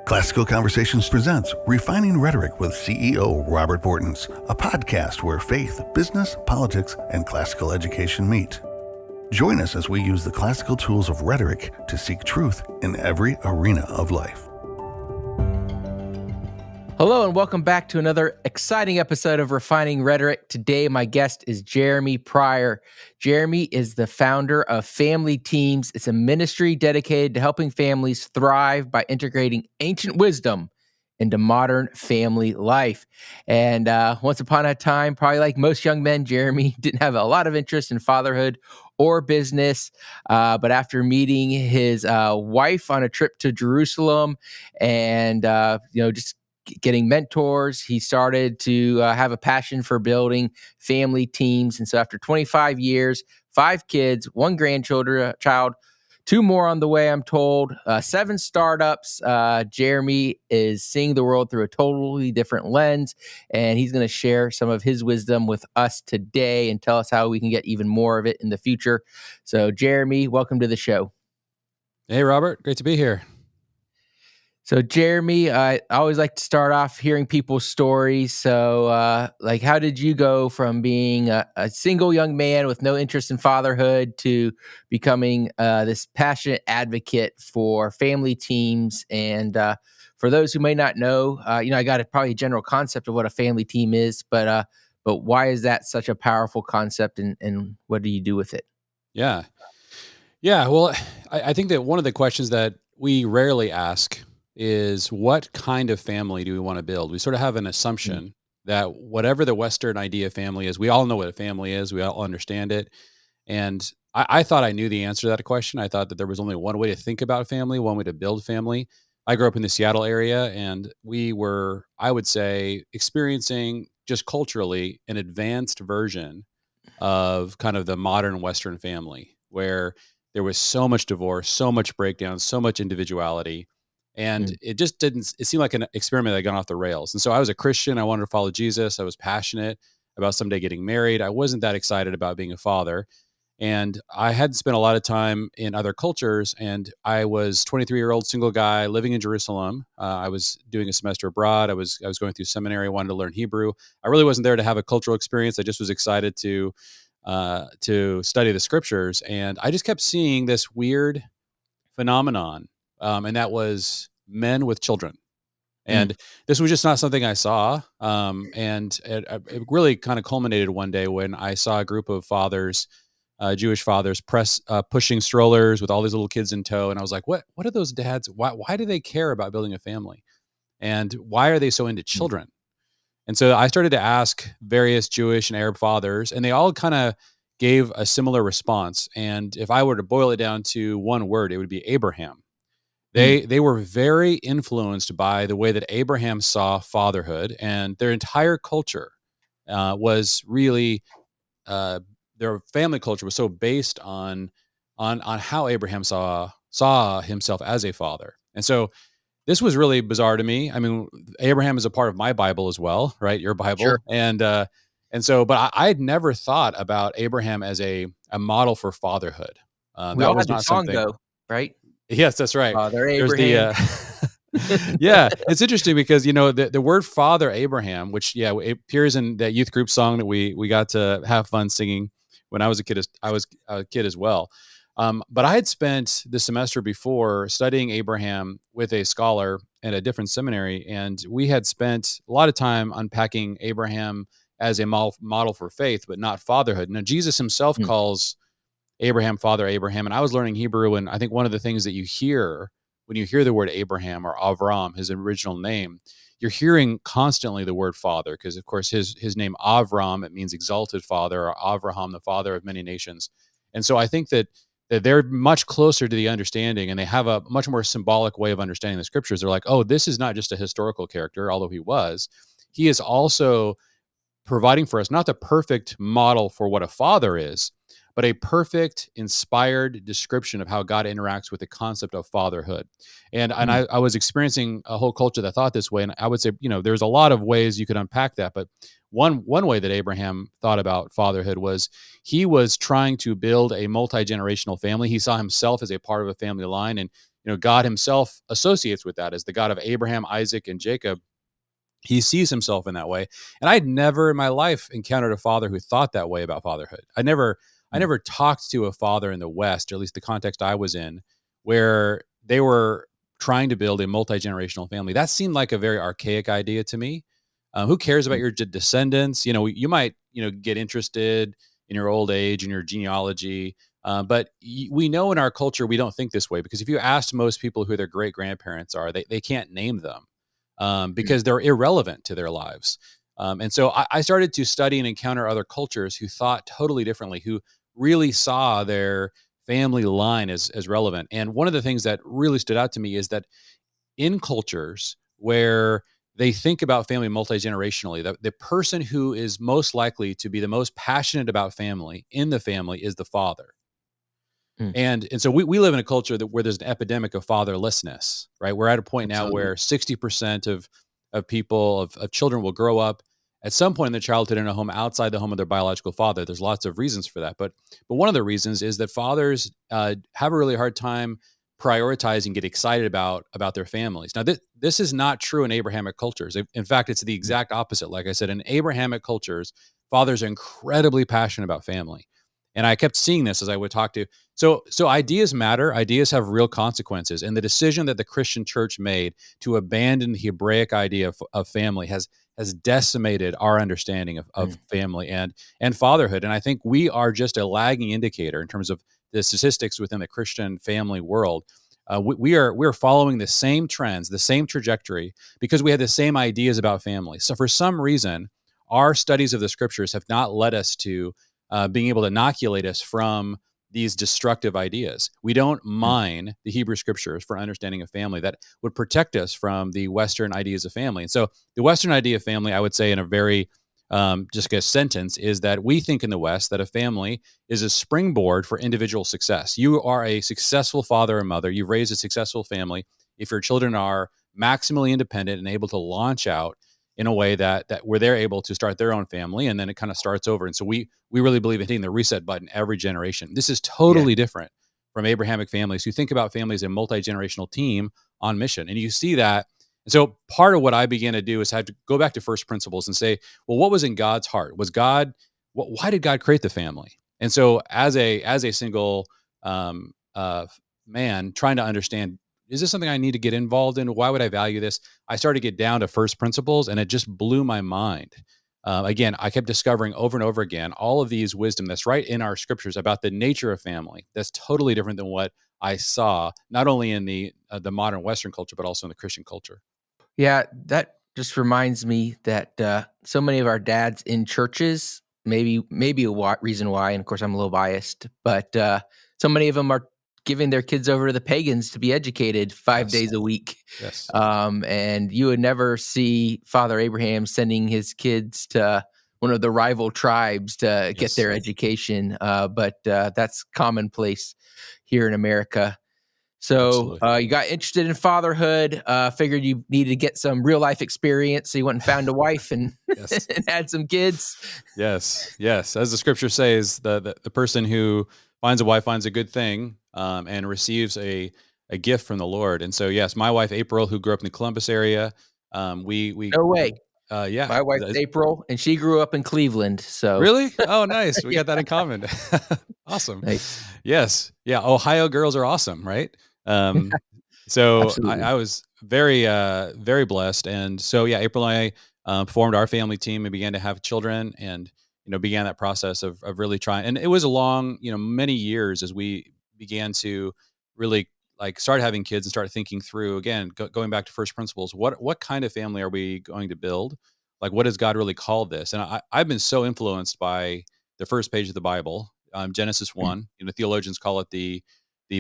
Classical Conversations presents Refining Rhetoric with CEO Robert Bortons, a podcast where faith, business, politics, and classical education meet. Join us as we use the classical tools of rhetoric to seek truth in every arena of life. Hello and welcome back to another exciting episode of Refining Rhetoric. Today, my guest is Jeremy Pryor. Jeremy is the founder of Family Teams. It's a ministry dedicated to helping families thrive by integrating ancient wisdom into modern family life. And once upon a time, probably like most young men, Jeremy didn't have a lot of interest in fatherhood or business. But after meeting his wife on a trip to Jerusalem and, just getting mentors, he started to have a passion for building family teams. And so after 25 years, 5 kids, 1 child, 2 more on the way, I'm told, 7 startups, Jeremy is seeing the world through a totally different lens, and he's going to share some of his wisdom with us today and tell us how we can get even more of it in the future. So Jeremy, welcome to the show. Hey, Robert. Great to be here. So, Jeremy, I always like to start off hearing people's stories. So, how did you go from being a single young man with no interest in fatherhood to becoming this passionate advocate for family teams? And for those who may not know, I got probably a general concept of what a family team is, but why is that such a powerful concept, and what do you do with it? Yeah. Well, I think that one of the questions that we rarely ask is what kind of family do we want to build? We sort of have an assumption that whatever the Western idea of family is, we all know what a family is. We all understand it. And I thought I knew the answer to that question. I thought that there was only one way to think about family, one way to build family. I grew up in the Seattle area, and we were, I would say, experiencing just culturally an advanced version of kind of the modern Western family, where there was so much divorce, so much breakdown, so much individuality. And it seemed like an experiment that had gone off the rails. And so I was a Christian. I wanted to follow Jesus. I was passionate about someday getting married. I wasn't that excited about being a father. And I had spent a lot of time in other cultures. And I was 23-year-old single guy living in Jerusalem. I was doing a semester abroad. I was going through seminary. I wanted to learn Hebrew. I really wasn't there to have a cultural experience. I just was excited to study the scriptures. And I just kept seeing this weird phenomenon. And that was men with children. And this was just not something I saw. And it really kind of culminated one day when I saw a group of fathers, Jewish fathers, pushing strollers with all these little kids in tow. And I was like, what are those dads? Why do they care about building a family? And why are they so into children? And so I started to ask various Jewish and Arab fathers, and they all kind of gave a similar response. And if I were to boil it down to one word, it would be Abraham. They were very influenced by the way that Abraham saw fatherhood, and their entire culture was really their family culture was so based on how Abraham saw himself as a father. And so this was really bizarre to me. I mean, Abraham is a part of my Bible as well, right? Your Bible. Sure. But I had never thought about Abraham as a model for fatherhood. We all had the song, though, right? Yes, that's right. Father Abraham. Yeah, it's interesting because, the word Father Abraham, which, it appears in that youth group song that we got to have fun singing when I was a kid. I was a kid as well. But I had spent the semester before studying Abraham with a scholar at a different seminary, and we had spent a lot of time unpacking Abraham as a model for faith, but not fatherhood. Now, Jesus himself calls Abraham, Father Abraham. And I was learning Hebrew, and I think one of the things that you hear when you hear the word Abraham or Avram, his original name, you're hearing constantly the word father, because of course his name Avram, it means exalted father, or Avraham, the father of many nations. And so I think that they're much closer to the understanding, and they have a much more symbolic way of understanding the scriptures. They're like, oh, this is not just a historical character, although he is also providing for us not the perfect model for what a father is, but a perfect, inspired description of how God interacts with the concept of fatherhood. And I was experiencing a whole culture that thought this way. And I would say, there's a lot of ways you could unpack that. But one way that Abraham thought about fatherhood was he was trying to build a multi-generational family. He saw himself as a part of a family line. And God himself associates with that as the God of Abraham, Isaac, and Jacob. He sees himself in that way. And I'd never in my life encountered a father who thought that way about fatherhood. I never talked to a father in the West, or at least the context I was in, where they were trying to build a multi-generational family. That seemed like a very archaic idea to me. Who cares about your descendants? You might, get interested in your old age and your genealogy. But we know in our culture, we don't think this way, because if you asked most people who their great grandparents are, they can't name them, because they're irrelevant to their lives. And so I started to study and encounter other cultures who thought totally differently, who really saw their family line as relevant. And one of the things that really stood out to me is that in cultures where they think about family multi-generationally, the person who is most likely to be the most passionate about family in the family is the father. Mm. And so we live in a culture where there's an epidemic of fatherlessness, right? We're at a point now Absolutely. where 60% of people, of children, will grow up at some point in their childhood in a home outside the home of their biological father. There's lots of reasons for that, but one of the reasons is that fathers have a really hard time prioritizing, get excited about their families. Now, this is not true in Abrahamic cultures. In fact, it's the exact opposite. Like I said, in Abrahamic cultures, fathers are incredibly passionate about family. And I kept seeing this as I would talk to. So ideas matter. Ideas have real consequences. And the decision that the Christian church made to abandon the Hebraic idea of family has decimated our understanding of family and fatherhood. And I think we are just a lagging indicator in terms of the statistics within the Christian family world. We're following the same trends, the same trajectory, because we had the same ideas about family. So for some reason, our studies of the scriptures have not led us to being able to inoculate us from these destructive ideas. We don't mine the Hebrew scriptures for understanding of family that would protect us from the Western ideas of family. And so the Western idea of family, I would say in a very just a sentence, is that we think in the West that a family is a springboard for individual success. You are a successful father or mother. You've raised a successful family if your children are maximally independent and able to launch out in a way that where they're able to start their own family, and then it kind of starts over. And so we really believe in hitting the reset button every generation. This is totally different from Abrahamic families who think about families as a multi-generational team on mission. And you see that. And so part of what I began to do is have to go back to first principles and say, well, what was in God's heart? Why did God create the family? And so as a single man trying to understand, is this something I need to get involved in? Why would I value this? I started to get down to first principles, and it just blew my mind. Again, I kept discovering over and over again all of these wisdom that's right in our scriptures about the nature of family. That's totally different than what I saw, not only in the modern Western culture, but also in the Christian culture. Yeah, that just reminds me that so many of our dads in churches, maybe reason why, and of course I'm a little biased, but so many of them are giving their kids over to the pagans to be educated 5 days a week. Yes. And you would never see Father Abraham sending his kids to one of the rival tribes to get their education, but that's commonplace here in America. So Absolutely. you got interested in fatherhood, figured you needed to get some real life experience. So you went and found a wife and, Yes. and had some kids. Yes. Yes. As the scripture says, the person who finds a wife finds a good thing, and receives a gift from the Lord. And so, yes, my wife, April, who grew up in the Columbus area, we No way. yeah. My wife's April, and she grew up in Cleveland. So Really? Oh, nice. We yeah, got that in common. Awesome. nice. Yes. Yeah. Ohio girls are awesome, right? Um, so Absolutely. I was very blessed. And so, yeah, April and I formed our family team and began to have children, and, began that process of really trying. And it was a long, many years as we began to really like start having kids and start thinking through again, going back to first principles. What kind of family are we going to build? Like, what does God really call this? And I've been so influenced by the first page of the Bible, Genesis Mm, 1. Theologians call it the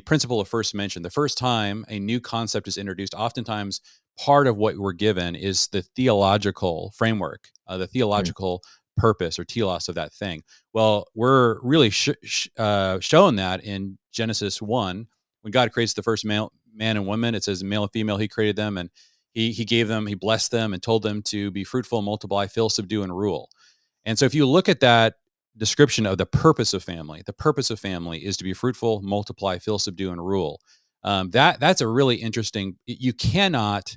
principle of first mention. The first time a new concept is introduced, oftentimes part of what we're given is the theological framework, the mm, theological purpose or telos of that thing. Well, we're really shown that in Genesis 1, when God creates the first man and woman. It says male and female, he created them, and he gave them, he blessed them and told them to be fruitful, multiply, fill, subdue, and rule. And so if you look at that description of the purpose of family is to be fruitful, multiply, fill, subdue, and rule. That's a really interesting. You cannot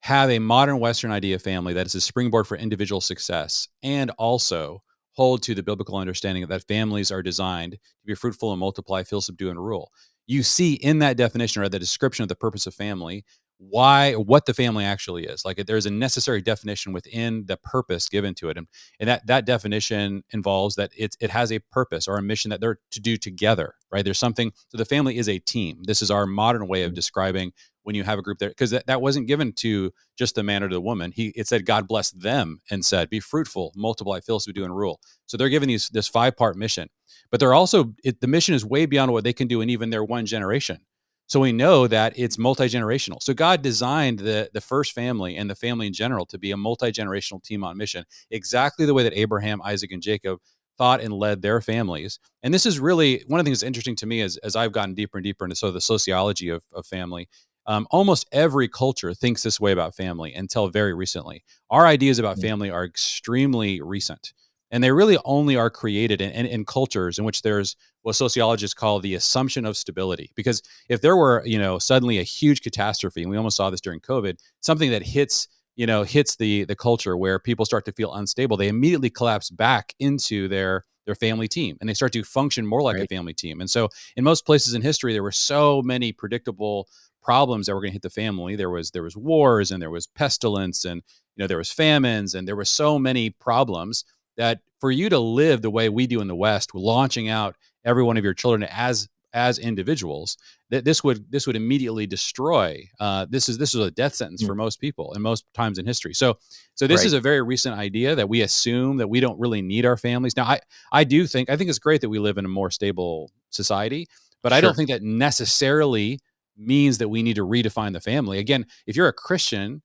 have a modern Western idea of family that is a springboard for individual success and also hold to the biblical understanding that families are designed to be fruitful and multiply, fill, subdue, and rule. You see in that definition or the description of the purpose of family what the family actually is. Like there's a necessary definition within the purpose given to it, and that definition involves that it has a purpose or a mission that they're to do together, right? There's something. So the family is a team. This is our modern way of describing when you have a group there, because that wasn't given to just the man or the woman. It said God blessed them and said, "Be fruitful, multiply, fill, subdue, and rule." So they're given this 5-part mission, but they're also the mission is way beyond what they can do in even their one generation. So we know that it's multi-generational. So God designed the first family and the family in general to be a multi-generational team on mission, exactly the way that Abraham, Isaac, and Jacob thought and led their families. And this is really one of the things that's interesting to me as I've gotten deeper and deeper into sort of the sociology of family. Almost every culture thinks this way about family until very recently. Our ideas about family are extremely recent, and they really only are created in cultures in which there's what sociologists call the assumption of stability. Because if there were, suddenly a huge catastrophe, and we almost saw this during COVID, something that hits the culture where people start to feel unstable, they immediately collapse back into their family team, and they start to function more like a family team. And so in most places in history, there were so many predictable problems that were going to hit the family. There was wars, and there was pestilence, and there was famines, and there were so many problems that for you to live the way we do in the West, launching out every one of your children as individuals, that this would immediately destroy. This is a death sentence for most people and most times in history. So this is a very recent idea that we assume that we don't really need our families. Now, I think it's great that we live in a more stable society, but I don't think that necessarily means that we need to redefine the family. Again, if you're a Christian,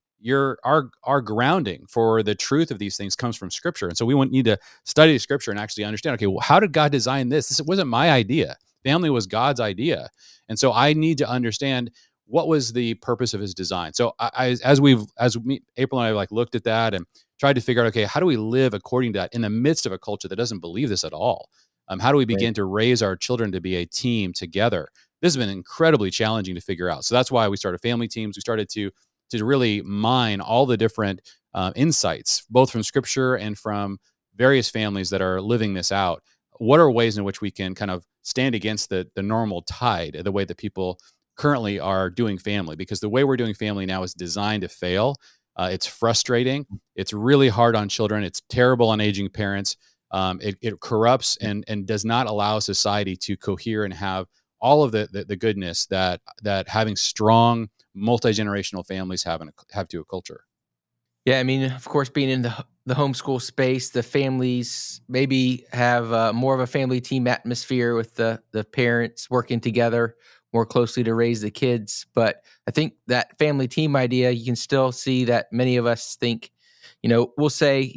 our grounding for the truth of these things comes from Scripture. And so we need to study Scripture and actually understand, okay, well, how did God design this? This wasn't my idea. Family was God's idea. And so I need to understand what was the purpose of his design. So April and I looked at that and tried to figure out, okay, how do we live according to that in the midst of a culture that doesn't believe this at all? How do we begin to raise our children to be a team together? This has been incredibly challenging to figure out. So that's why we started family teams. We started to really mine all the different insights, both from Scripture and from various families that are living this out. What are ways in which we can kind of stand against the normal tide, the way that people currently are doing family? Because the way we're doing family now is designed to fail. It's frustrating. It's really hard on children. It's terrible on aging parents. It corrupts and does not allow society to cohere and have all of the goodness that having strong multi-generational families have to a culture. Yeah, I mean, of course, being in the homeschool space, the families maybe have more of a family team atmosphere with the parents working together more closely to raise the kids. But I think that family team idea, you can still see that many of us think, we'll say,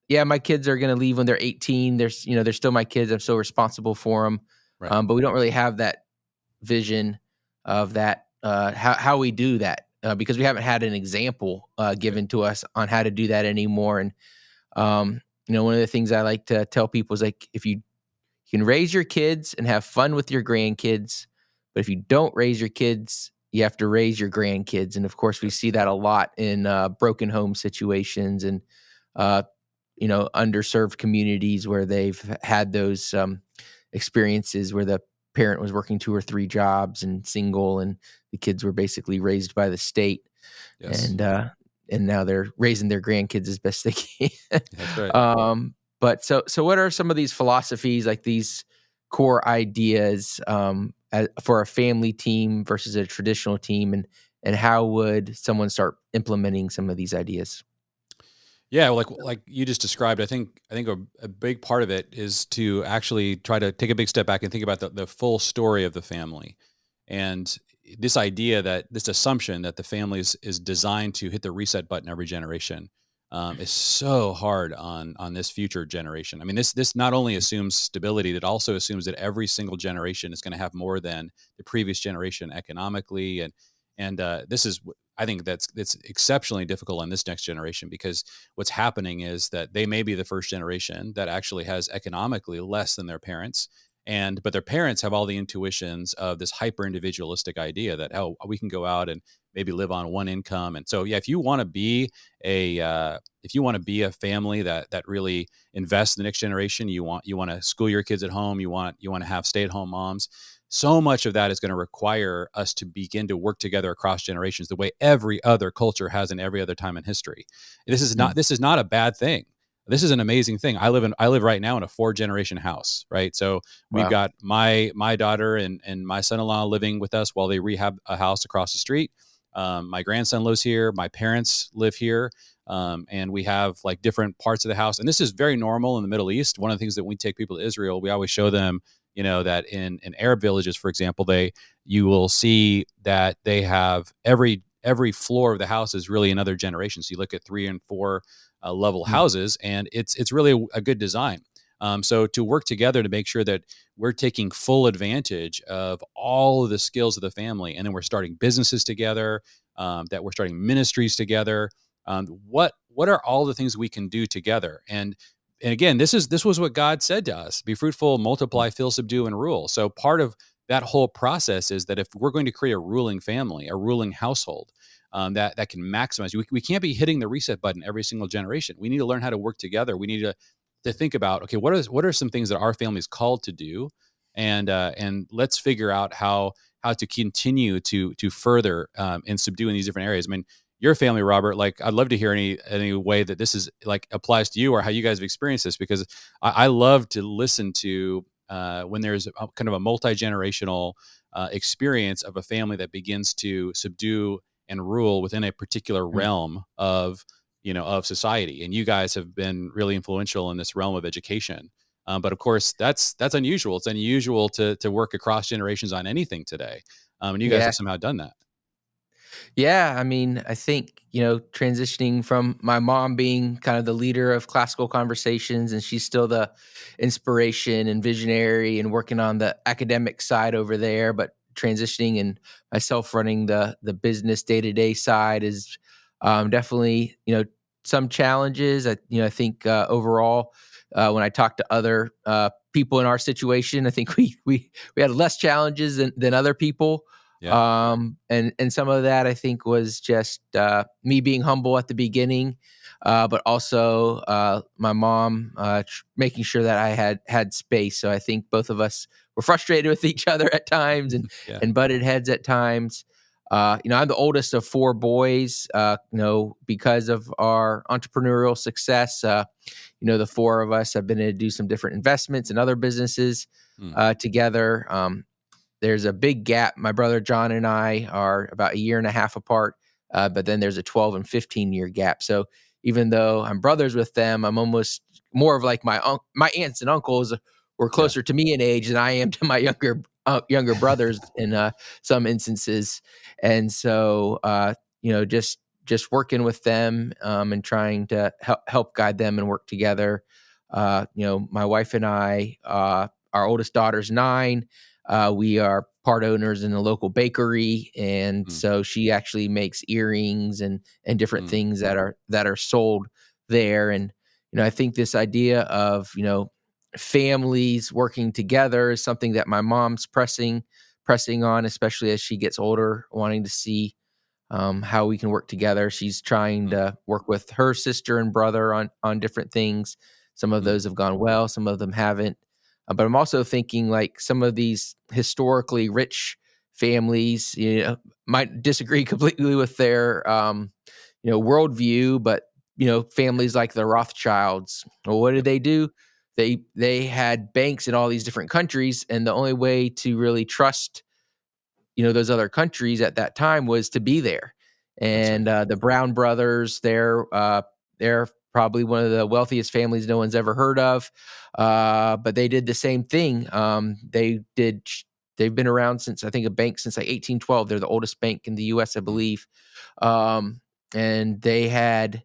yeah, my kids are going to leave when they're 18. They're still my kids. I'm still responsible for them. Right. But we don't really have that vision of that, how we do that. Because we haven't had an example given to us on how to do that anymore. And, one of the things I like to tell people is if you can raise your kids and have fun with your grandkids, but if you don't raise your kids, you have to raise your grandkids. And of course, we see that a lot in broken home situations and, underserved communities where they've had those experiences where the parent was working 2 or 3 jobs and single, and the kids were basically raised by the state. Yes. And now they're raising their grandkids as best they can. That's right. But so what are some of these philosophies, like these core ideas for a family team versus a traditional team, and how would someone start implementing some of these ideas? Yeah, like you just described, I think a big part of it is to actually try to take a big step back and think about the full story of the family. And this assumption that the family is designed to hit the reset button every generation is so hard on this future generation. I mean, this not only assumes stability, it also assumes that every single generation is going to have more than the previous generation economically, and this is, I think that's exceptionally difficult on this next generation, because what's happening is that they may be the first generation that actually has economically less than their parents, but their parents have all the intuitions of this hyper individualistic idea that, oh, we can go out and maybe live on one income. And so, yeah, if you want to be a family that really invests in the next generation, you want to school your kids at home, you want to have stay-at-home moms. So much of that is going to require us to begin to work together across generations the way every other culture has in every other time in history. This is not a bad thing. This is an amazing thing. I live right now in a 4-generation house, right? So we've Wow. got my daughter and my son-in-law living with us while they rehab a house across the street. My grandson lives here. My parents live here. And we have like different parts of the house. And this is very normal in the Middle East. One of the things that we take people to Israel, we always show them, that in Arab villages, for example, you will see that they have every floor of the house is really another generation. So you look at 3 and 4 level Mm. houses, and it's really a good design. So to work together to make sure that we're taking full advantage of all of the skills of the family, and then we're starting businesses together, that we're starting ministries together. What are all the things we can do together? And again, this was what God said to us: be fruitful, multiply, fill, subdue, and rule. So part of that whole process is that if we're going to create a ruling family, a ruling household, that can maximize. We can't be hitting the reset button every single generation. We need to learn how to work together. We need to think about, okay, what are some things that our family is called to do, and let's figure out how to continue to further and subdue in these different areas. I mean, your family, Robert, like I'd love to hear any way that this is like applies to you or how you guys have experienced this, because I love to listen to when there's kind of a multi-generational experience of a family that begins to subdue and rule within a particular realm of society. And you guys have been really influential in this realm of education. But of course, that's unusual. It's unusual to work across generations on anything today. And you guys Yeah. have somehow done that. Yeah, I mean, I think, transitioning from my mom being kind of the leader of classical conversations, and she's still the inspiration and visionary and working on the academic side over there, but transitioning and myself running the business day-to-day side is definitely, some challenges. I think overall, when I talk to other people in our situation, I think we had less challenges than other people. Yeah. And some of that I think was just me being humble at the beginning, but also my mom making sure that I had space. So I think both of us were frustrated with each other at times Yeah. and butted heads at times. I'm the oldest of 4 boys. Because of our entrepreneurial success, the 4 of us have been able to do some different investments and other businesses Mm. together. There's a big gap. My brother John and I are about a year and a half apart, but then there's a 12 and 15-year gap. So even though I'm brothers with them, I'm almost more of like my aunts and uncles were Yeah. closer to me in age than I am to my younger brothers in some instances. And so just working with them and trying to help guide them and work together. My wife and I, our oldest daughter's 9. We are part owners in a local bakery, and Mm. so she actually makes earrings and different Mm. things that are sold there. And I think this idea of families working together is something that my mom's pressing on, especially as she gets older, wanting to see how we can work together. She's trying Mm. to work with her sister and brother on different things. Some of Mm. those have gone well, some of them haven't. But I'm also thinking like some of these historically rich families, might disagree completely with their, worldview, but families like the Rothschilds. Well, what did Yep. they do? They had banks in all these different countries, and the only way to really trust those other countries at that time was to be there. That's right. And the Brown brothers, they're probably one of the wealthiest families no one's ever heard of, but they did the same thing. They've been around since, I think, a bank since like 1812. They're the oldest bank in the U.S., I Mm. believe. And they had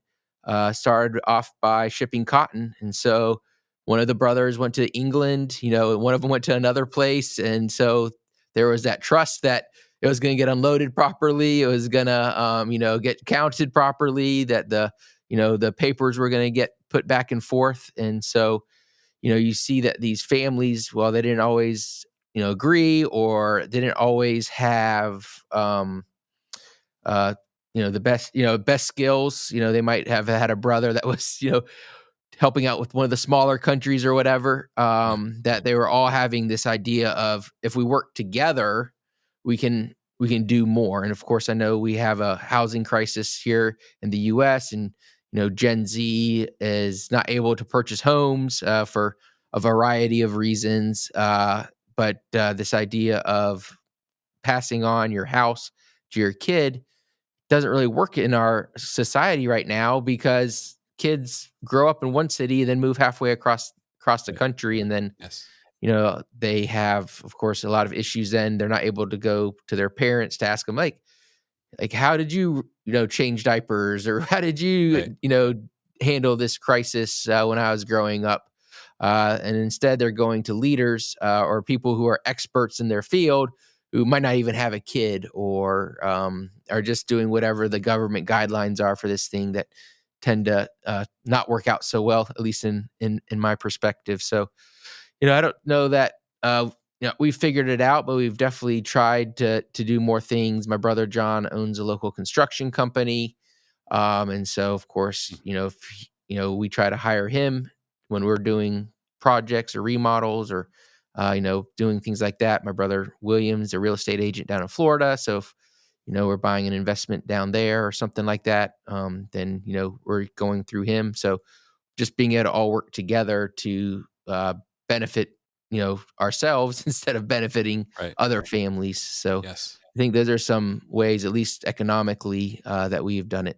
started off by shipping cotton, and so one of the brothers went to England, and one of them went to another place, and so there was that trust that it was going to get unloaded properly. It was going to, get counted properly, that the papers were going to get put back and forth. And so, you see that these families, well, they didn't always, agree, or they didn't always have, uh, the best skills. They might have had a brother that was, helping out with one of the smaller countries or whatever, that they were all having this idea of, if we work together, we can do more. And of course, I know we have a housing crisis here in the US, and Gen Z is not able to purchase homes for a variety of reasons. But this idea of passing on your house to your kid doesn't really work in our society right now, because kids grow up in one city and then move halfway across the Right. country, and then Yes. they have, of course, a lot of issues. Then they're not able to go to their parents to ask them, like, how did you change diapers, or how did Right. you handle this crisis when I was growing up. And instead, they're going to leaders, or people who are experts in their field, who might not even have a kid, or are just doing whatever the government guidelines are for this thing, that tend to not work out so well, at least in my perspective. So, I don't know that we figured it out, but we've definitely tried to do more things. My brother John owns a local construction company, and so, of course, Mhm. if we try to hire him when we're doing projects or remodels, or doing things like that. My brother William's a real estate agent down in Florida, so if we're buying an investment down there or something like that, then we're going through him. So just being able to all work together to benefit ourselves instead of benefiting Right. other families. So Yes. I think those are some ways, at least economically, that we've done it.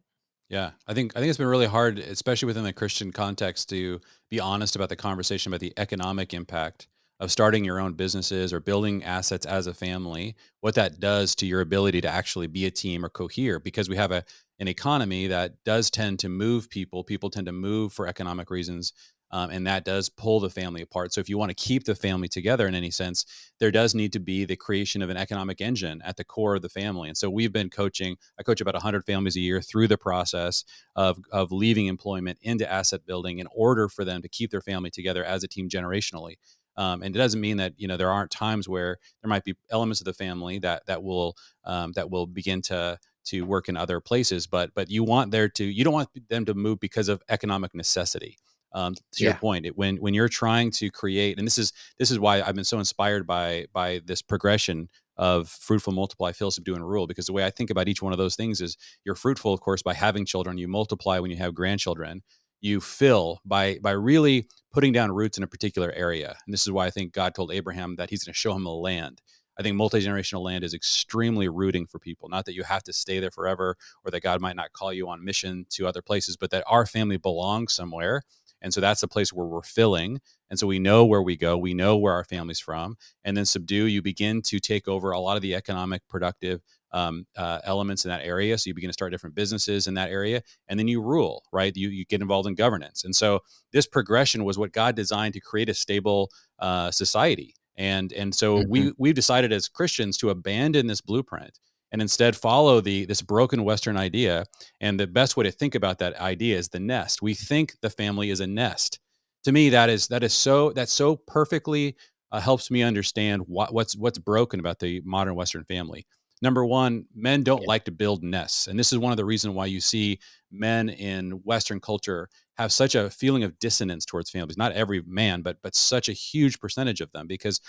Yeah, I think it's been really hard, especially within the Christian context, to be honest about the conversation about the economic impact of starting your own businesses or building assets as a family. What that does to your ability to actually be a team or cohere, because we have an economy that does tend to move people. People tend to move for economic reasons, and that does pull the family apart. So if you want to keep the family together in any sense, there does need to be the creation of an economic engine at the core of the family. And so we've been coaching. I coach about 100 families a year through the process of leaving employment into asset building in order for them to keep their family together as a team generationally. And it doesn't mean that there aren't times where there might be elements of the family that will begin to work in other places, but you don't want them to move because of economic necessity. To your Yeah. point, when you're trying to create, and this is why I've been so inspired by this progression of fruitful, multiply, fill, subdue, and rule. Because the way I think about each one of those things is, you're fruitful, of course, by having children. You multiply when you have grandchildren. You fill by really putting down roots in a particular area. And this is why I think God told Abraham that He's going to show him a land. I think multi-generational land is extremely rooting for people. Not that you have to stay there forever, or that God might not call you on mission to other places, but that our family belongs somewhere. And so that's the place where we're filling. And so we know where we go. We know where our family's from. And then subdue, you begin to take over a lot of the economic, productive elements in that area. So you begin to start different businesses in that area. And then you rule, right? You get involved in governance. And so this progression was what God designed to create a stable society. And so Hmm. we've decided as Christians to abandon this blueprint and instead follow this broken Western idea. And the best way to think about that idea is the nest. We think the family is a nest. To me, that's so perfectly helps me understand what's broken about the modern Western family. Number one, men don't Yeah. like to build nests, and this is one of the reasons why you see men in Western culture have such a feeling of dissonance towards families. Not every man, but such a huge percentage of them, because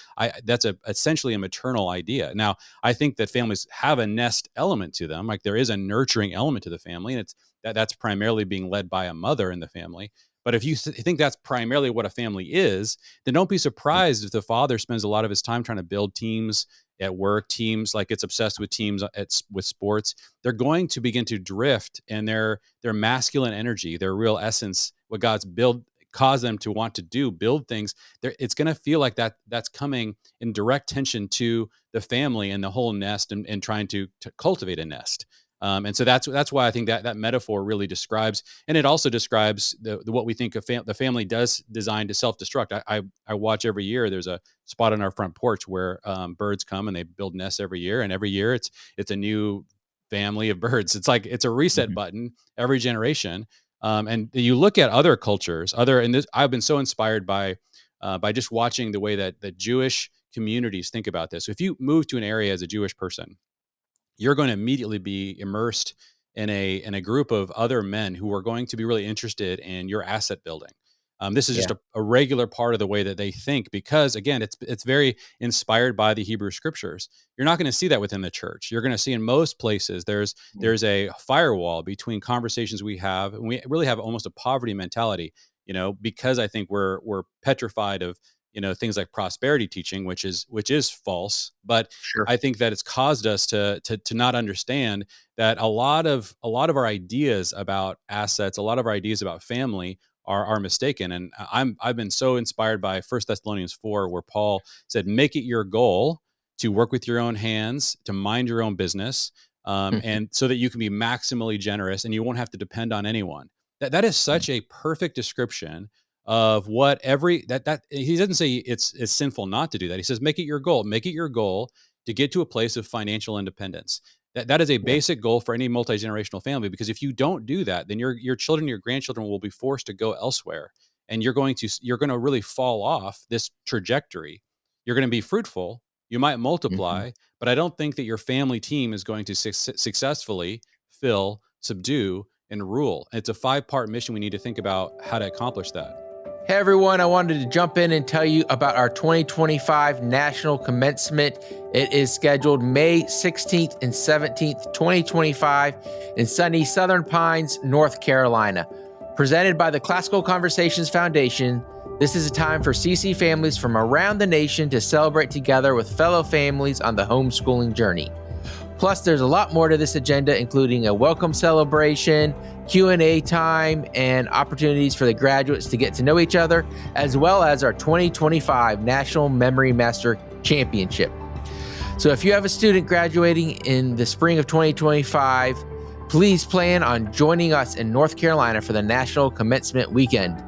that's essentially a maternal idea. Now, I think that families have a nest element to them. Like, there is a nurturing element to the family, and that's primarily being led by a mother in the family. But if you think that's primarily what a family is, then don't be surprised if the father spends a lot of his time trying to build teams at work, teams, like, gets obsessed with teams with sports. They're going to begin to drift, and their masculine energy, their real essence, what God's build cause them to want to build things. It's going to feel like that's coming in direct tension to the family and the whole nest, and trying to cultivate a nest. And so that's why I think that metaphor really describes, and it also describes what we think of the family does design to self-destruct. I watch every year. There's a spot on our front porch where birds come and they build nests every year, and every year it's a new family of birds. It's like it's a reset Hmm. button every generation. And you look at other cultures, and this, I've been so inspired by by just watching the way that the Jewish communities think about this. So if you move to an area as a Jewish person, you're going to immediately be immersed in a group of other men who are going to be really interested in your asset building. This is Yeah. just a regular part of the way that they think, because again, it's very inspired by the Hebrew scriptures. You're not going to see that within the church. You're going to see in most places there's a firewall between conversations we have, and we really have almost a poverty mentality. Because I think we're petrified of things like prosperity teaching, which is false. But Sure. I think that it's caused us to not understand that a lot of our ideas about assets, a lot of our ideas about family are mistaken. And I've been so inspired by 1 Thessalonians 4, where Paul said, "Make it your goal to work with your own hands, to mind your own business, and so that you can be maximally generous and you won't have to depend on anyone." That is such a perfect description of what that he doesn't say it's sinful not to do that. He says, make it your goal. Make it your goal to get to a place of financial independence. That is a Yeah. basic goal for any multi-generational family, because if you don't do that, then your children, your grandchildren will be forced to go elsewhere, and you're going to really fall off this trajectory. You're going to be fruitful, you might Mhm. multiply, but I don't think that your family team is going to successfully fill, subdue, and rule. It's a 5-part mission. We need to think about how to accomplish that. Hey everyone, I wanted to jump in and tell you about our 2025 National Commencement. It is scheduled May 16th and 17th, 2025 in sunny Southern Pines, North Carolina. Presented by the Classical Conversations Foundation, this is a time for CC families from around the nation to celebrate together with fellow families on the homeschooling journey. Plus, there's a lot more to this agenda, including a welcome celebration, Q&A time, and opportunities for the graduates to get to know each other, as well as our 2025 National Memory Master Championship. So if you have a student graduating in the spring of 2025, please plan on joining us in North Carolina for the National Commencement Weekend.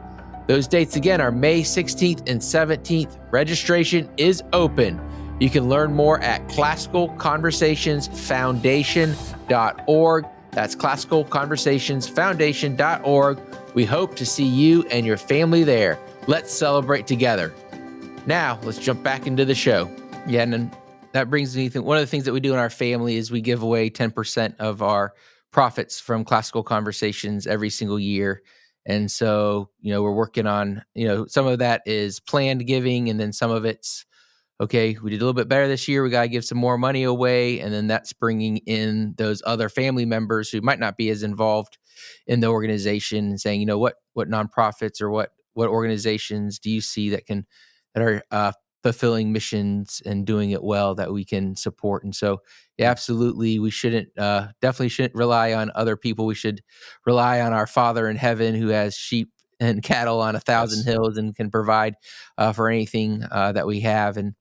Those dates again are May 16th and 17th. Registration is open. You can learn more at classicalconversationsfoundation.org. That's classicalconversationsfoundation.org. We hope to see you and your family there. Let's celebrate together. Now, let's jump back into the show. Yeah, and then that brings me to one of the things that we do in our family is we give away 10% of our profits from Classical Conversations every single year. And so, we're working on, some of that is planned giving, and then some of it's, okay, we did a little bit better this year, we got to give some more money away. And then that's bringing in those other family members who might not be as involved in the organization and saying, what nonprofits or what organizations do you see that are fulfilling missions and doing it well that we can support? And so, yeah, absolutely, we definitely shouldn't rely on other people. We should rely on our Father in heaven who has sheep and cattle on 1,000 Yes. hills and can provide for anything that we have. And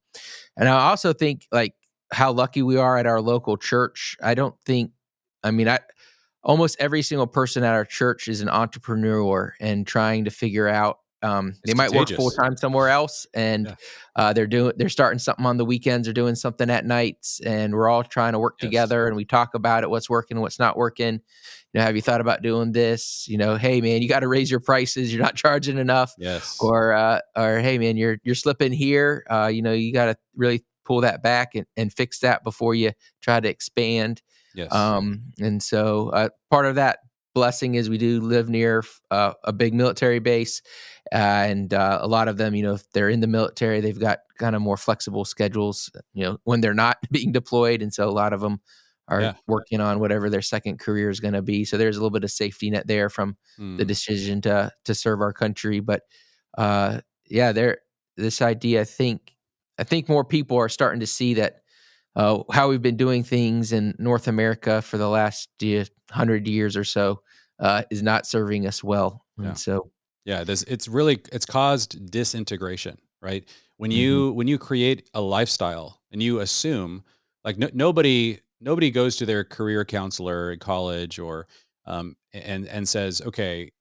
I also think like how lucky we are at our local church. Almost every single person at our church is an entrepreneur and trying to figure out. They It's might work full contagious. time somewhere else, and Yeah. they're starting something on the weekends or doing something at nights, and we're all trying to work Yes. together. And we talk about it, what's working, what's not working. Have you thought about doing this? Hey man, you got to raise your prices. You're not charging enough. Yes. Or hey man, you're slipping here. You got to really pull that back and fix that before you try to expand. Yes. And so part of that blessing is we do live near a big military base, and a lot of them, if they're in the military, they've got kind of more flexible schedules, when they're not being deployed, and so a lot of them are working on whatever their second career is going to be. So there's a little bit of safety net there from the decision to serve our country. But this idea, I think more people are starting to see that how we've been doing things in North America for the last 100 years or so is not serving us well. And so, it's caused disintegration, right? When you create a lifestyle and you assume like nobody goes to their career counselor at college or and says, okay,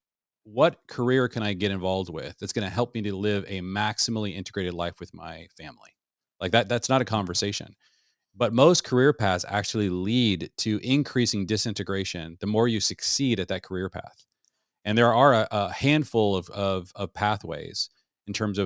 what career can I get involved with that's going to help me to live a maximally integrated life with my family? Like that's not a conversation. But most career paths actually lead to increasing disintegration the more you succeed at that career path. And there are a handful of pathways. in terms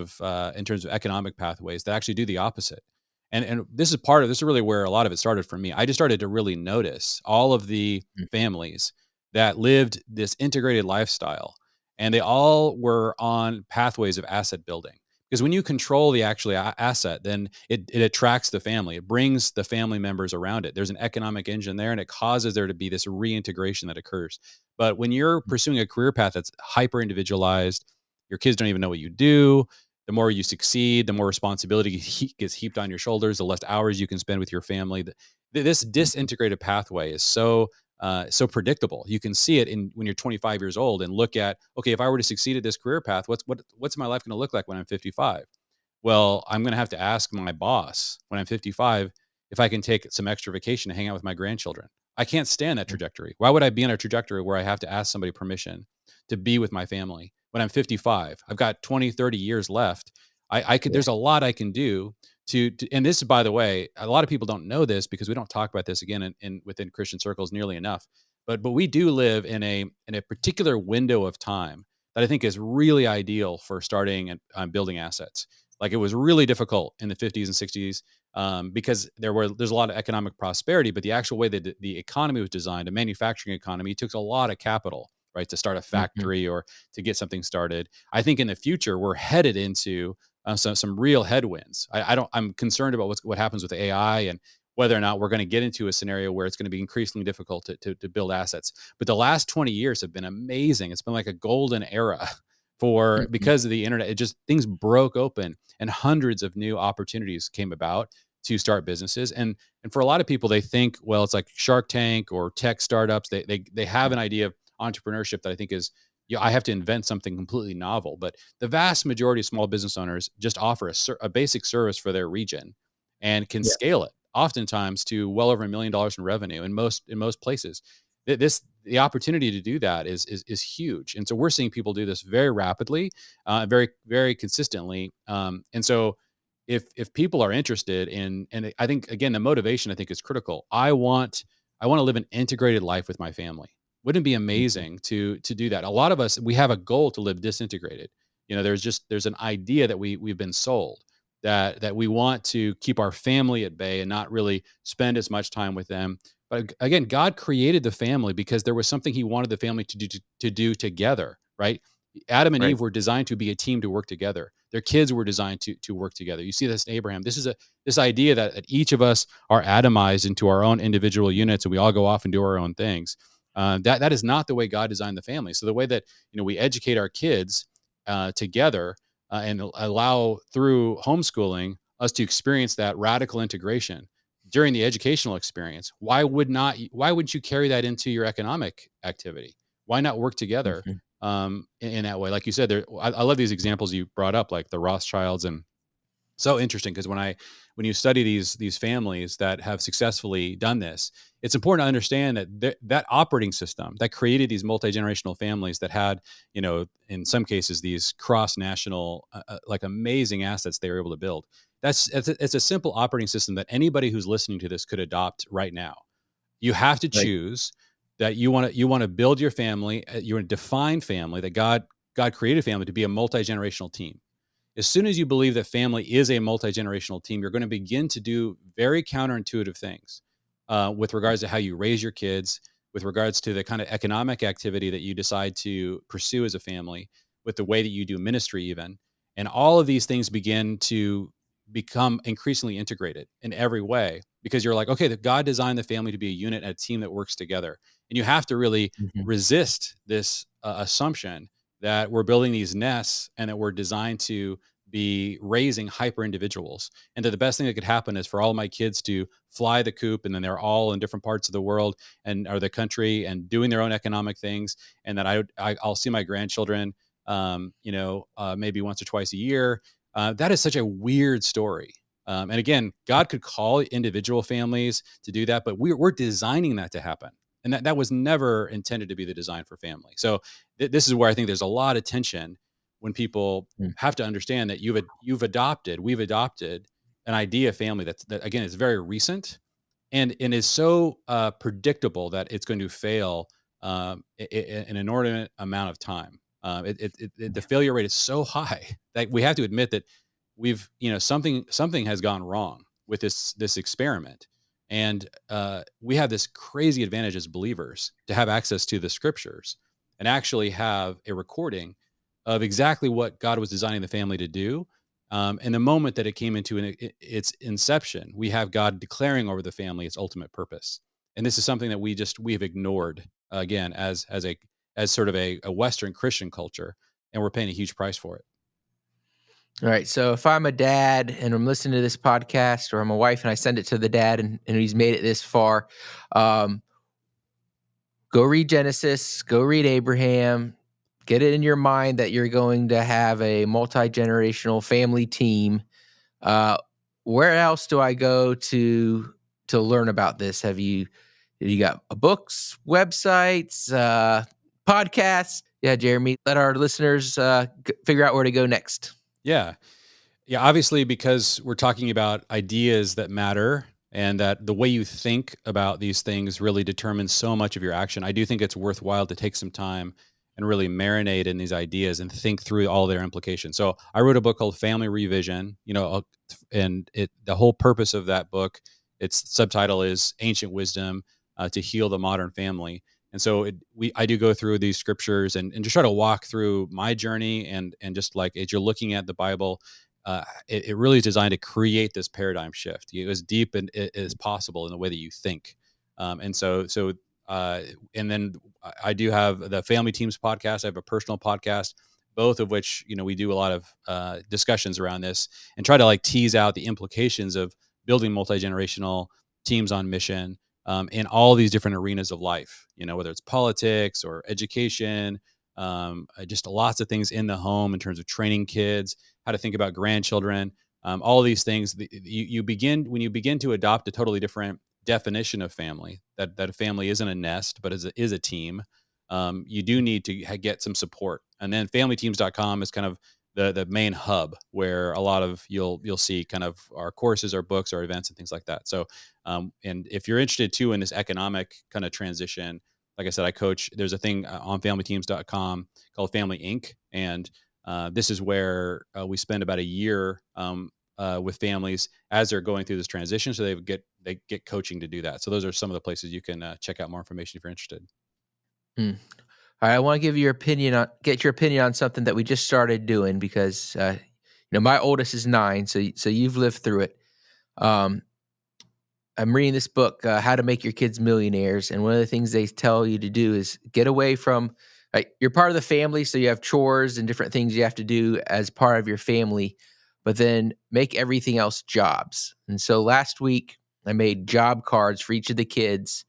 of economic pathways that actually do the opposite. And this is really where a lot of it started for me. I just started to really notice all of the Mm. families that lived this integrated lifestyle, and they all were on pathways of asset building. Because when you control the actual asset, then it attracts the family. It brings the family members around it. There's an economic engine there, and it causes there to be this reintegration that occurs. But when you're pursuing a career path that's hyper individualized, your kids don't even know what you do. The more you succeed, the more responsibility gets heaped on your shoulders, the less hours you can spend with your family. This disintegrated pathway is so predictable. You can see it in when you're 25 years old and look at, okay, if I were to succeed at this career path, what's my life going to look like when I'm 55? Well, I'm going to have to ask my boss when I'm 55 if I can take some extra vacation to hang out with my grandchildren. I can't stand that trajectory. Why would I be on a trajectory where I have to ask somebody permission to be with my family when I'm 55? I've got 20, 30 years left. I could, Yeah. there's a lot I can do and this, by the way, a lot of people don't know this because we don't talk about this again within Christian circles nearly enough. But we do live in a particular window of time that I think is really ideal for starting and building assets. Like, it was really difficult in the 50s and 60s, because there's a lot of economic prosperity, but the actual way that the economy was designed, a manufacturing economy, took a lot of capital, right, to start a Mhm. factory or to get something started. I think in the future we're headed into some real headwinds. I'm concerned about what happens with AI and whether or not we're going to get into a scenario where it's going to be increasingly difficult to build assets. But the last 20 years have been amazing. It's been like a golden era Mhm. because of the internet. It just, things broke open and hundreds of new opportunities came about to start businesses. And for a lot of people, they think, well, it's like Shark Tank or tech startups. They have an idea of entrepreneurship that I think is, I have to invent something completely novel. But the vast majority of small business owners just offer a basic service for their region and can Yeah. scale it oftentimes to well over $1 million in revenue in most places. The opportunity to do that is huge. And so we're seeing people do this very rapidly, very, very consistently. And so if people are interested in, and I think, again, the motivation I think is critical. I want to live an integrated life with my family. Wouldn't it be Mhm. amazing to do that? A lot of us, we have a goal to live disintegrated. There's an idea that we've been sold, that we want to keep our family at bay and not really spend as much time with them. But again, God created the family because there was something He wanted the family to do together, right? Adam and Right. Eve were designed to be a team, to work together. Their kids were designed to work together. You see this in Abraham. This idea that each of us are atomized into our own individual units, and we all go off and do our own things. That is not the way God designed the family. So the way that we educate our kids together, and allow, through homeschooling, us to experience that radical integration during the educational experience. Why wouldn't you carry that into your economic activity? Why not work together Mhm. in that way? Like you said, I love these examples you brought up, like the Rothschilds. And so interesting, because when you study these families that have successfully done this, it's important to understand that that operating system that created these multi-generational families that had, in some cases, these cross national, like, amazing assets they were able to build. It's a simple operating system that anybody who's listening to this could adopt right now. You have to Right. choose that you want to build your family, you want to define family, that God created family to be a multi-generational team. As soon as you believe that family is a multi-generational team, you're going to begin to do very counterintuitive things, with regards to how you raise your kids, with regards to the kind of economic activity that you decide to pursue as a family, with the way that you do ministry even. And all of these things begin to become increasingly integrated in every way, because you're like, okay, that God designed the family to be a unit and a team that works together. And you have to really Mhm. resist this assumption that we're building these nests and that we're designed to be raising hyper individuals, and that the best thing that could happen is for all of my kids to fly the coop, and then they're all in different parts of the world and or the country and doing their own economic things, and that I'll see my grandchildren, maybe once or twice a year. That is such a weird story. And again, God could call individual families to do that, but we're designing that to happen, and that was never intended to be the design for family. So this is where I think there's a lot of tension when people Mm. have to understand that we've adopted an idea of family that again is very recent, and is so predictable that it's going to fail, in an inordinate amount of time. The failure rate is so high that we have to admit that we've, something has gone wrong with this experiment. And we have this crazy advantage as believers to have access to the scriptures and actually have a recording of exactly what God was designing the family to do. And the moment that it came into its inception, we have God declaring over the family its ultimate purpose. And this is something that we've ignored again as sort of a Western Christian culture, and we're paying a huge price for it. All right. So if I'm a dad and I'm listening to this podcast, or I'm a wife and I send it to the dad and he's made it this far, go read Genesis, go read Abraham, get it in your mind that you're going to have a multi-generational family team. Where else do I go to learn about this? Have you got books, websites, podcasts? Yeah, Jeremy, let our listeners figure out where to go next. Yeah. Yeah, obviously, because we're talking about ideas that matter and that the way you think about these things really determines so much of your action. I do think it's worthwhile to take some time and really marinate in these ideas and think through all their implications. So I wrote a book called Family Revision, and the whole purpose of that book, its subtitle is Ancient Wisdom to Heal the Modern Family. And so I do go through these scriptures and just try to walk through my journey and just like as you're looking at the Bible, it really is designed to create this paradigm shift. As deep as possible in the way that you think. And then I do have the Family Teams podcast. I have a personal podcast, both of which, we do a lot of discussions around this and try to like tease out the implications of building multi-generational teams on mission in all these different arenas of life, whether it's politics or education, just lots of things in the home in terms of training kids, how to think about grandchildren, all of these things. When you begin to adopt a totally different definition of family, that a family isn't a nest, but is a team. You do need to get some support. And then familyteams.com is kind of the main hub where a lot of you'll see kind of our courses, our books, our events, and things like that. So, and if you're interested too in this economic kind of transition, like I said, I coach. There's a thing on familyteams.com called Family Inc. And this is where we spend about a year with families as they're going through this transition. So they get coaching to do that. So those are some of the places you can check out more information if you're interested. All right, I want to get your opinion on something that we just started doing because my oldest is 9, so you've lived through it. I'm reading this book, How to Make Your Kids Millionaires, and one of the things they tell you to do is get away from, you're part of the family, so you have chores and different things you have to do as part of your family, but then make everything else jobs. And so last week, I made job cards for each of the kids,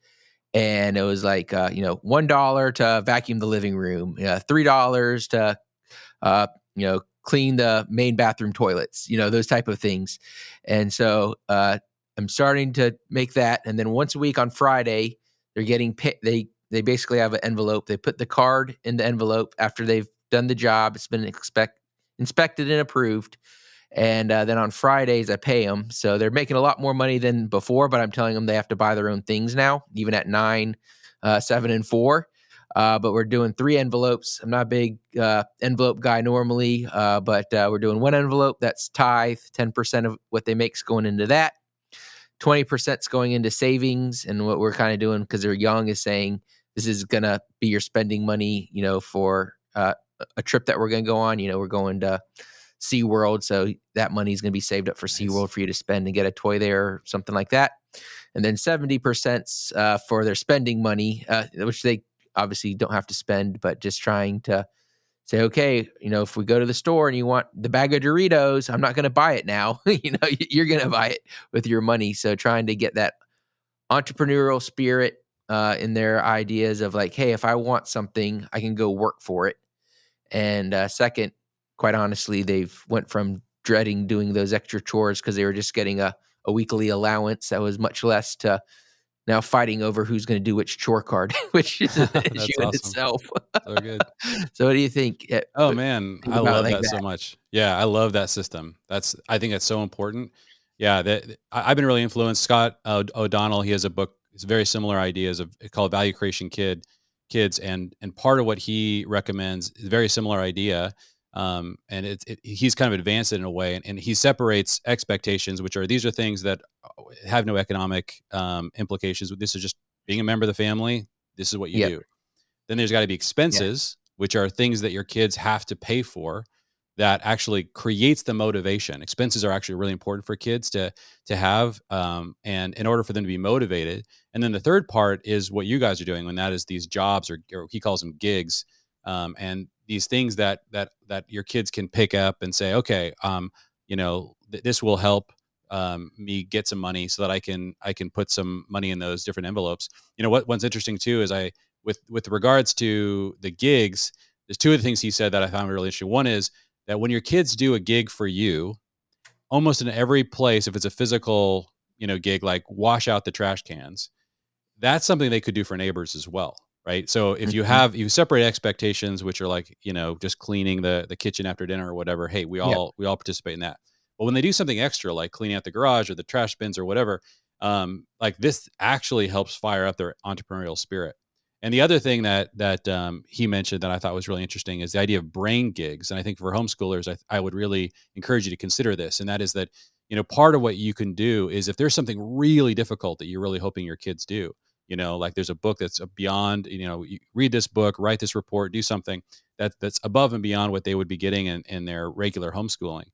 and it was like, $1 to vacuum the living room, $3 to, clean the main bathroom toilets, those type of things. And so I'm starting to make that. And then once a week on Friday, they're getting they basically have an envelope. They put the card in the envelope after they've done the job. It's been inspected and approved. And then on Fridays, I pay them. So they're making a lot more money than before, but I'm telling them they have to buy their own things now, even at 9, 7, and 4. But we're doing 3 envelopes. I'm not a big envelope guy normally, but we're doing 1 envelope that's tithe. 10% of what they make is going into that. 20% is going into savings. And what we're kind of doing, because they're young, is saying this is going to be your spending money, for a trip that we're going to go on. We're going to SeaWorld, so that money is going to be saved up for Nice. SeaWorld for you to spend and get a toy there or something like that. And then 70% for their spending money, which they obviously don't have to spend, but just trying to say, okay, if we go to the store and you want the bag of Doritos, I'm not going to buy it now. You're going to buy it with your money. So trying to get that entrepreneurial spirit in their ideas of like, hey, if I want something, I can go work for it. And second, quite honestly, they've went from dreading doing those extra chores because they were just getting a weekly allowance that was much less to now fighting over who's going to do which chore card, which is an issue in itself. So good. So what do you think? Oh man, I love that so much. Yeah, I love that system. I think that's so important. Yeah, I've been really influenced. Scott O'Donnell, he has a book. It's very similar ideas called Value Creation Kit, kids. And part of what he recommends is a very similar idea. And he's kind of advanced it in a way, and he separates expectations, which are, these are things that have no economic implications. This is just being a member of the family. This is what you Yep. do. Then there's got to be expenses, which are things that your kids have to pay for, that actually creates the motivation. Expenses are actually really important for kids to have, and in order for them to be motivated. And then the third part is what you guys are doing, when that is these jobs, or he calls them gigs, and these things that your kids can pick up and say, okay, this will help me get some money so that I can put some money in those different envelopes. What's interesting too is with regards to the gigs, there's two of the things he said that I found really interesting. One is that when your kids do a gig for you, almost in every place, if it's a physical, gig, like wash out the trash cans, that's something they could do for neighbors as well. Right. So if you separate expectations, which are like, just cleaning the kitchen after dinner or whatever, hey, we all participate in that. But when they do something extra, like cleaning out the garage or the trash bins or whatever, like this actually helps fire up their entrepreneurial spirit. And the other thing that he mentioned that I thought was really interesting is the idea of brain gigs. And I think for homeschoolers, I would really encourage you to consider this. And that is that, part of what you can do is, if there's something really difficult that you're really hoping your kids do, like there's a book that's beyond, you read this book, write this report, do something that's above and beyond what they would be getting in their regular homeschooling.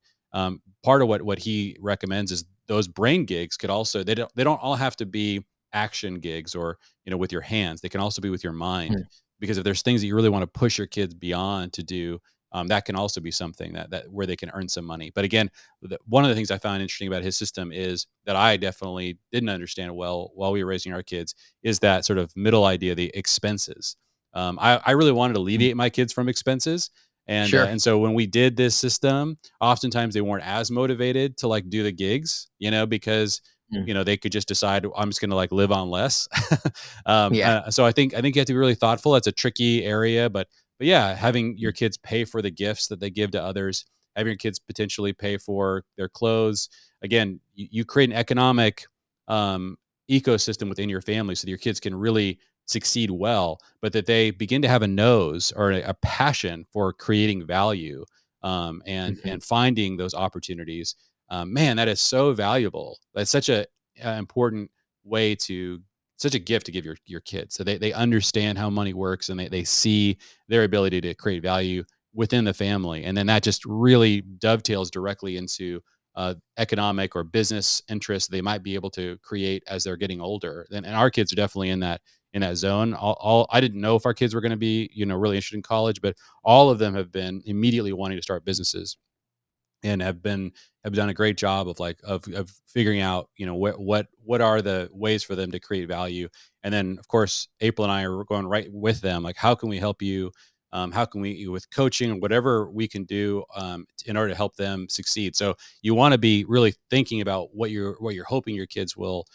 Part of what he recommends is those brain gigs could also, they don't all have to be action gigs or, with your hands. They can also be with your mind, because if there's things that you really want to push your kids beyond to do, that can also be something that where they can earn some money. But again, one of the things I found interesting about his system is that I definitely didn't understand well while we were raising our kids, is that sort of middle idea, the expenses. I really wanted to alleviate my kids from expenses. And so when we did this system, oftentimes they weren't as motivated to like do the gigs, because they could just decide, I'm just going to like live on less. So I think you have to be really thoughtful. It's a tricky area, but yeah, having your kids pay for the gifts that they give to others, having your kids potentially pay for their clothes. Again, you create an economic ecosystem within your family so that your kids can really succeed well, but that they begin to have a nose or a passion for creating value, and finding those opportunities. Man, that is so valuable. That's such a important way such a gift to give your kids. So they understand how money works, and they see their ability to create value within the family. And then that just really dovetails directly into economic or business interests they might be able to create as they're getting older. And our kids are definitely in that zone. I didn't know if our kids were going to be, really interested in college, but all of them have been immediately wanting to start businesses, and have done a great job of of figuring out, what are the ways for them to create value. And then of course, April and I are going right with them. Like, how can we help you? How can we, with coaching, whatever we can do, in order to help them succeed. So you want to be really thinking about what you're hoping your kids will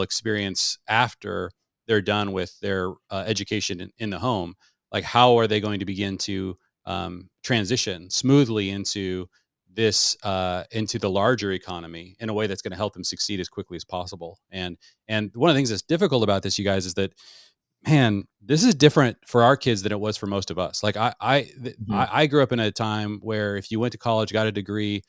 experience after they're done with their education in the home. Like, how are they going to begin to transition smoothly into into the larger economy in a way that's going to help them succeed as quickly as possible. And one of the things that's difficult about this, you guys, is that, man, this is different for our kids than it was for most of us. Like I grew up in a time where if you went to college, got a degree,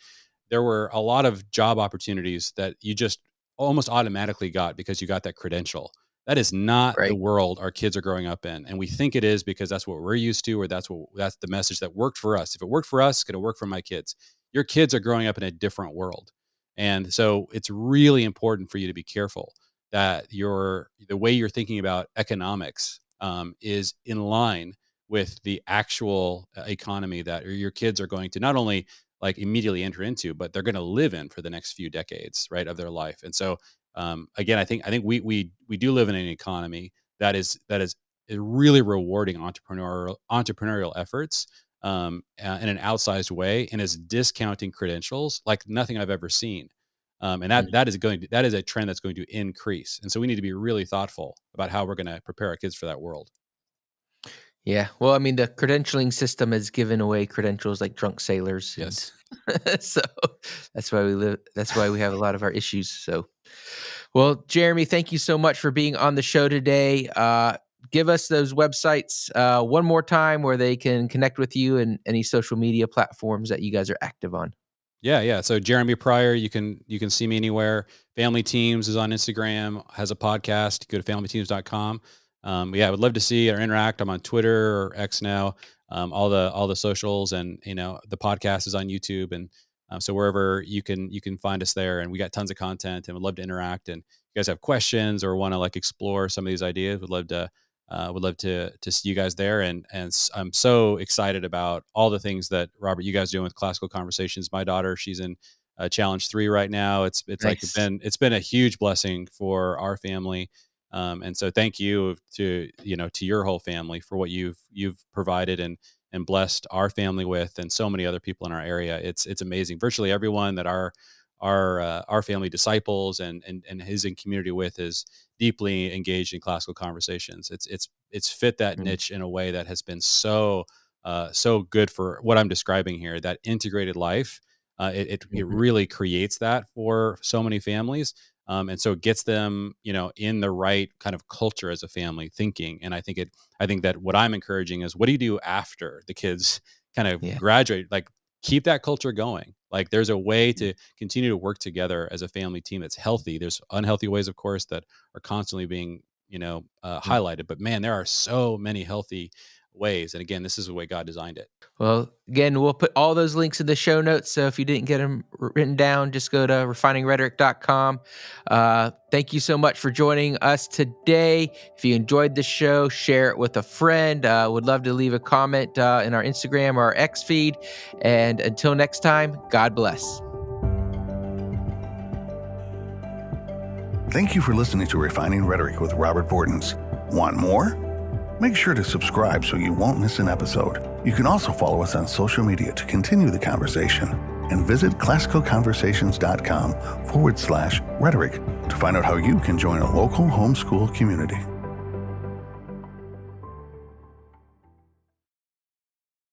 there were a lot of job opportunities that you just almost automatically got because you got that credential. That is not the world our kids are growing up in. And we think it is because that's what we're used to, or that's the message that worked for us. If it worked for us, it's going to work for my kids. Your kids are growing up in a different world. And so it's really important for you to be careful that the way you're thinking about economics is in line with the actual economy that your kids are going to not only like immediately enter into, but they're going to live in for the next few decades, right, of their life. And so, again, I think we do live in an economy that is really rewarding entrepreneurial efforts in an outsized way, and is discounting credentials like nothing I've ever seen. And that is a trend that's going to increase. And so we need to be really thoughtful about how we're going to prepare our kids for that world. Yeah. Well, I mean, the credentialing system has given away credentials like drunk sailors. Yes. So that's why we have a lot of our issues. So, well, Jeremy, thank you so much for being on the show today. give us those websites one more time where they can connect with you and any social media platforms that you guys are active on. Yeah. So Jeremy Pryor, you can see me anywhere. Family Teams is on Instagram, has a podcast. Go to familyteams.com. I would love to see or interact. I'm on Twitter or X now. All the socials, and the podcast is on YouTube, and so wherever you can find us there. And we got tons of content, and would love to interact. And if you guys have questions or want to like explore some of these ideas, would love to see you guys there. And I'm so excited about all the things that Robert, you guys doing with Classical Conversations. My daughter, she's in challenge 3 right now. It's Nice. like it's been a huge blessing for our family. And so thank you to your whole family for what you've provided and blessed our family with, and so many other people in our area. It's amazing. Virtually everyone that our family disciples and is in community with is deeply engaged in Classical Conversations. It's fit that niche in a way that has been so good for what I'm describing here. That integrated life, it really creates that for so many families. And so it gets them, in the right kind of culture as a family thinking. And I think that what I'm encouraging is, what do you do after the kids kind of graduate? Like, keep that culture going. Like, there's a way to continue to work together as a family team that's healthy. There's unhealthy ways, of course, that are constantly being, highlighted. But man, there are so many healthy ways. And again, this is the way God designed it. Well, again, we'll put all those links in the show notes. So if you didn't get them written down, just go to refiningrhetoric.com. Thank you so much for joining us today. If you enjoyed the show, share it with a friend. Would love to leave a comment in our Instagram or our X feed. And until next time, God bless. Thank you for listening to Refining Rhetoric with Robert Bortons. Want more? Make sure to subscribe so you won't miss an episode. You can also follow us on social media to continue the conversation, and visit classicalconversations.com/rhetoric to find out how you can join a local homeschool community.